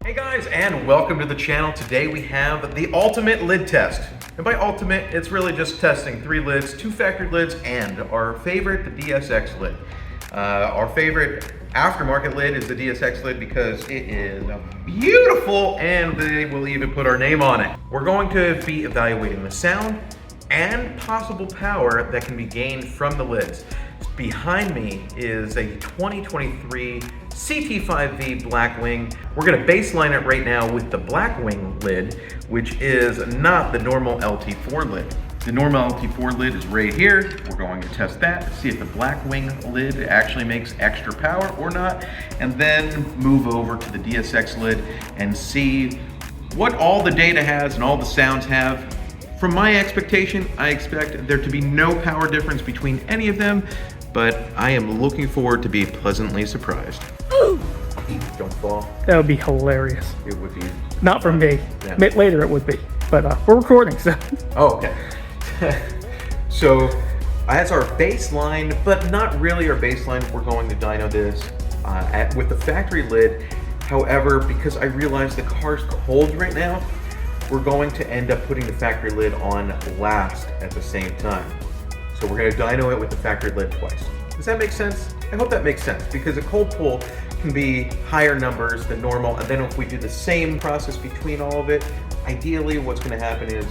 Hey guys, and welcome to the channel. Today we have the ultimate lid test. And by ultimate, it's really just testing 3 lids, 2 factory lids, and our favorite, the DSX lid. Our favorite aftermarket lid is the DSX lid because it is beautiful and they will even put our name on it. We're going to be evaluating the sound and possible power that can be gained from the lids. Behind me is a 2023 CT5-V Blackwing. We're gonna baseline it right now with the Blackwing Lid, which is not the normal Lt4 lid. The normal Lt4 lid is right here. We're going to test that, see if the Blackwing lid actually makes extra power or not, and then move over to the DSX lid and see what all the data has and all the sounds have. From my expectation, I expect there to be no power difference between any of them, but I am looking forward to be pleasantly surprised. Ooh. Don't fall. That would be hilarious. It would be. Not from me. Yeah. Later it would be, but we're recording, so. Oh, okay. So as our baseline, but not really our baseline, we're going to dyno this with the factory lid. However, because I realize the car's cold right now, we're going to end up putting the factory lid on last at the same time. So we're going to dyno it with the factory lid twice. Does that make sense? I hope that makes sense, because a cold pull can be higher numbers than normal, and then if we do the same process between all of it, ideally what's going to happen is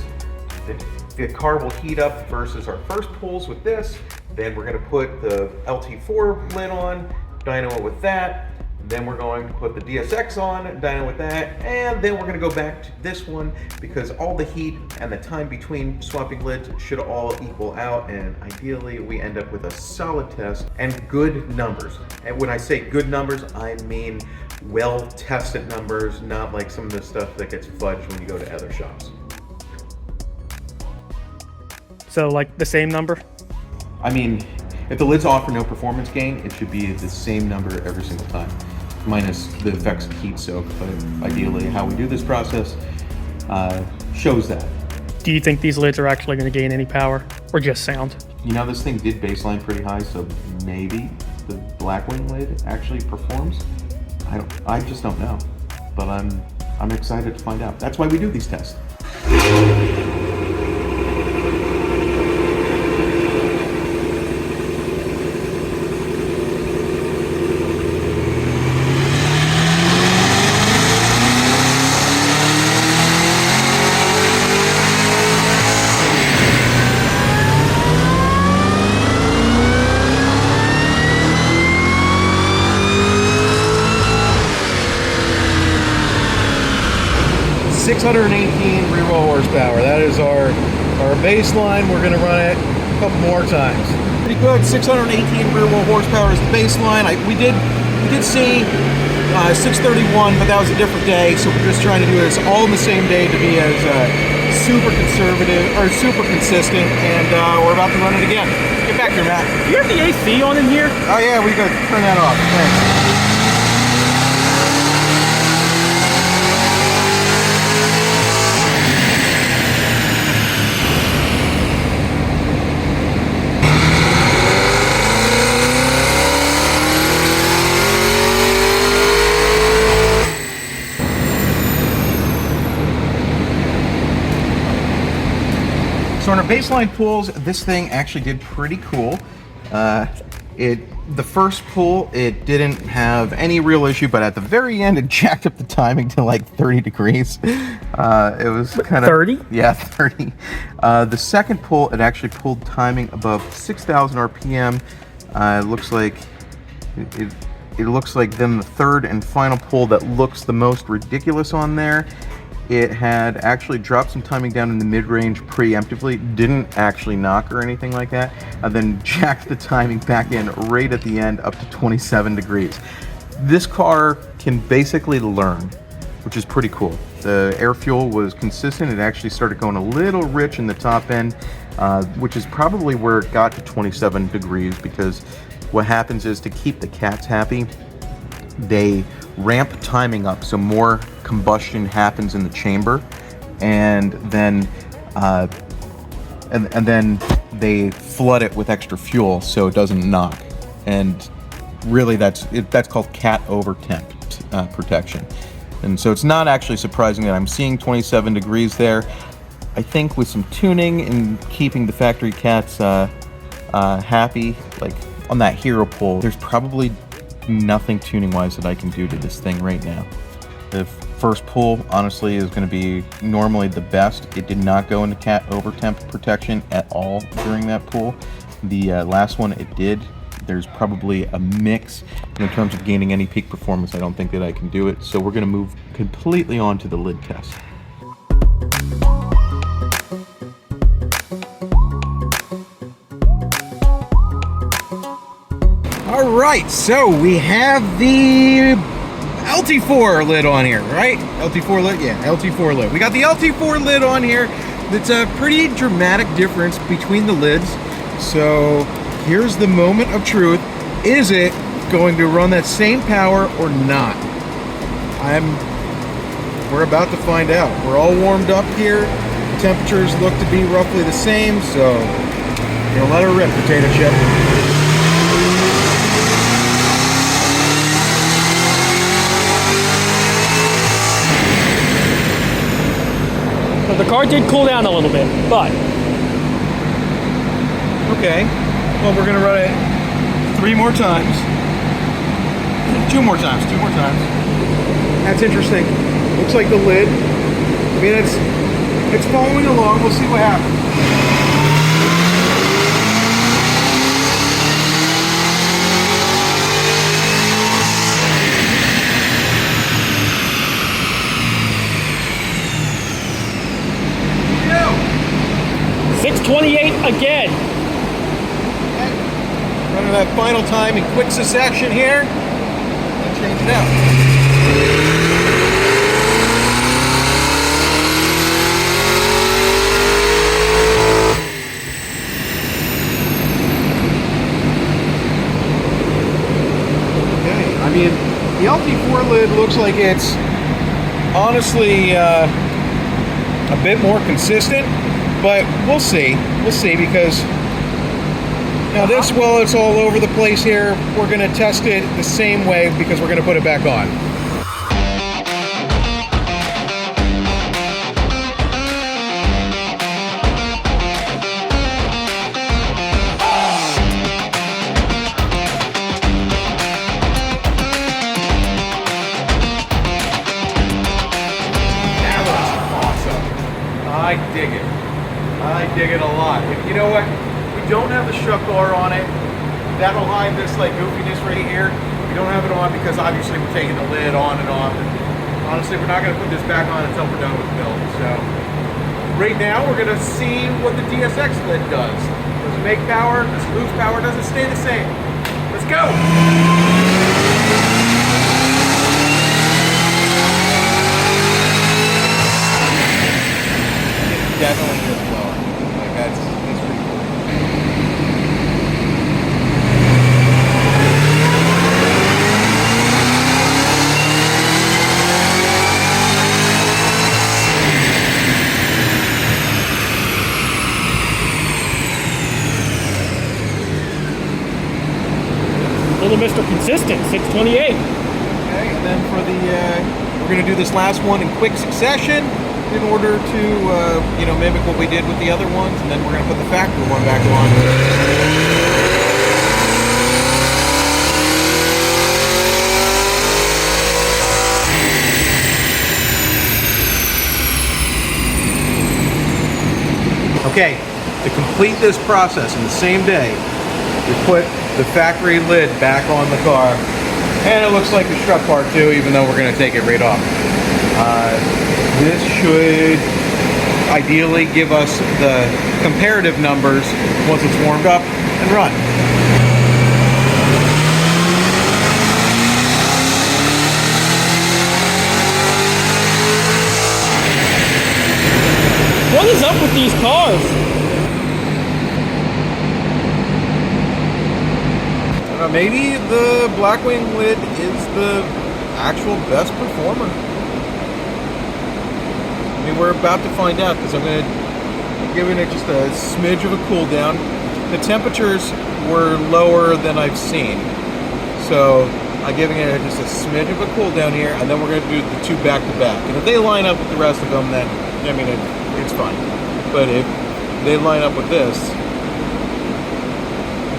the car will heat up versus our first pulls with this. Then we're going to put the Lt4 lid on, dyno it with that. Then we're going to put the DSX on, dyno with that, and then we're going to go back to this one because all the heat and the time between swapping lids should all equal out, and ideally we end up with a solid test and good numbers. And when I say good numbers, I mean well-tested numbers, not like some of the stuff that gets fudged when you go to other shops. So like the same number? I mean, if the lids offer no performance gain, it should be the same number every single time, minus the effects of heat soak. But ideally, how we do this process shows that. Do you think these lids are actually going to gain any power, or just sound? You know, this thing did baseline pretty high, so maybe the Blackwing lid actually performs. I just don't know, but I'm excited to find out. That's why we do these tests. 618 rear-wheel horsepower. That is our baseline. We're going to run it a couple more times. Pretty good. 618 rear-wheel horsepower is the baseline. We did see 631, but that was a different day. So we're just trying to do this all in the same day to be as super conservative or super consistent. And we're about to run it again. Get back here, Matt. Do you have the AC on in here? Oh yeah, we could turn that off. Thanks. So on our baseline pulls, this thing actually did pretty cool. The first pull, it didn't have any real issue, but at the very end, it jacked up the timing to like 30 degrees. It was kind of 30? Yeah, 30. The second pull, it actually pulled timing above 6,000 RPM. It looks like it looks like then the third and final pull that looks the most ridiculous on there. It had actually dropped some timing down in the mid-range preemptively, didn't actually knock or anything like that, and then jacked the timing back in right at the end up to 27 degrees. This car can basically learn, which is pretty cool. The air fuel was consistent. It actually started going a little rich in the top end, which is probably where it got to 27 degrees, because what happens is, to keep the cats happy, they ramp timing up so more combustion happens in the chamber, and then they flood it with extra fuel so it doesn't knock. And really that's called cat over temp protection. And so it's not actually surprising that I'm seeing 27 degrees there. I think with some tuning and keeping the factory cats happy, like on that hero pull, there's probably nothing tuning-wise that I can do to this thing right now. The first pull, honestly, is going to be normally the best. It did not go into cat over temp protection at all during that pull. The last one, it did. There's probably a mix in terms of gaining any peak performance. I don't think that I can do it. So we're going to move completely on to the lid test. All right, so we have the Lt4 lid on here, right? Lt4 lid, yeah, Lt4 lid. We got the Lt4 lid on here. That's a pretty dramatic difference between the lids. So here's the moment of truth. Is it going to run that same power or not? We're about to find out. We're all warmed up here. The temperatures look to be roughly the same, so you're gonna let her rip, potato chip. So the car did cool down a little bit, but okay. Well, we're gonna run it 3 more times. 2 more times. That's interesting. Looks like the lid. I mean, it's following along. We'll see what happens. yeah. 628 again. Running that final time in quick succession here. And change it out. Okay, I mean, the Lt4 lid looks like it's honestly a bit more consistent, but we'll see. We'll see, because now this, well, it's all over the place here. We're going to test it the same way because we're going to put it back on. That looks awesome. I dig it. I dig it a lot. You know what? Don't have the shuck bar on it. That'll hide this like goofiness right here. We don't have it on because obviously we're taking the lid on and off. And honestly, we're not going to put this back on until we're done with the build. So right now we're going to see what the DSX lid does. Does it make power? Does it lose power? Does it stay the same? Let's go! It definitely is blowing. Like that's pretty cool. Little Mr. Consistent, 628. Okay, and then for the, we're going to do this last one in quick succession in order to, you know, mimic what we did with the other ones, and then we're going to put the factory one back on. Okay, to complete this process in the same day, we put the factory lid back on the car, and it looks like the strut part too, even though we're going to take it right off. This should ideally give us the comparative numbers once it's warmed up and run. What is up with these cars? Maybe the Blackwing Lid is the actual best performer. I mean, we're about to find out because I'm giving it just a smidge of a cool down. The temperatures were lower than I've seen, so I'm giving it just a smidge of a cool down here, and then we're going to do the two back to back. And if they line up with the rest of them, then I mean it's fine. But if they line up with this,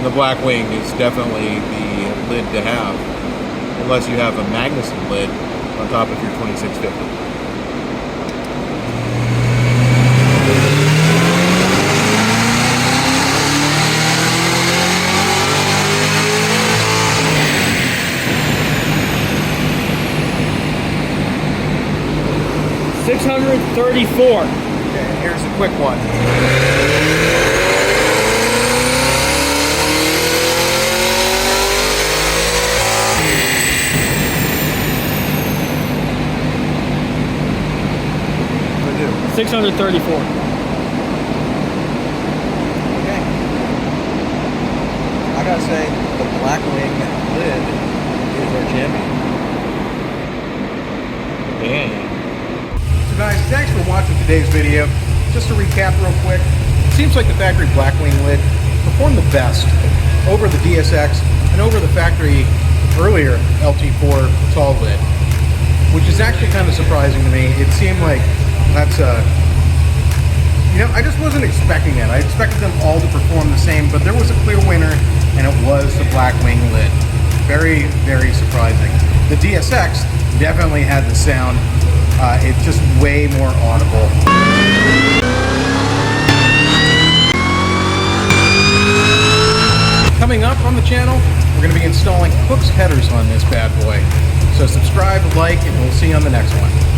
the Blackwing is definitely the lid to have, unless you have a Magnuson lid on top of your 2650. 634. Okay, and here's a quick one. What do I do? 634. Okay. I gotta say, the Blackwing lid is our champion. Dang. So guys, thanks for watching today's video. Just to recap real quick, it seems like the factory Blackwing lid performed the best over the DSX and over the factory earlier Lt4 tall lid, which is actually kind of surprising to me. It seemed like that's you know, I just wasn't expecting it. I expected them all to perform the same, but there was a clear winner, and it was the Blackwing lid. Very, very surprising. The DSX definitely had the sound. It's just way more audible. Coming up on the channel, we're going to be installing Hook's headers on this bad boy. So subscribe, like, and we'll see you on the next one.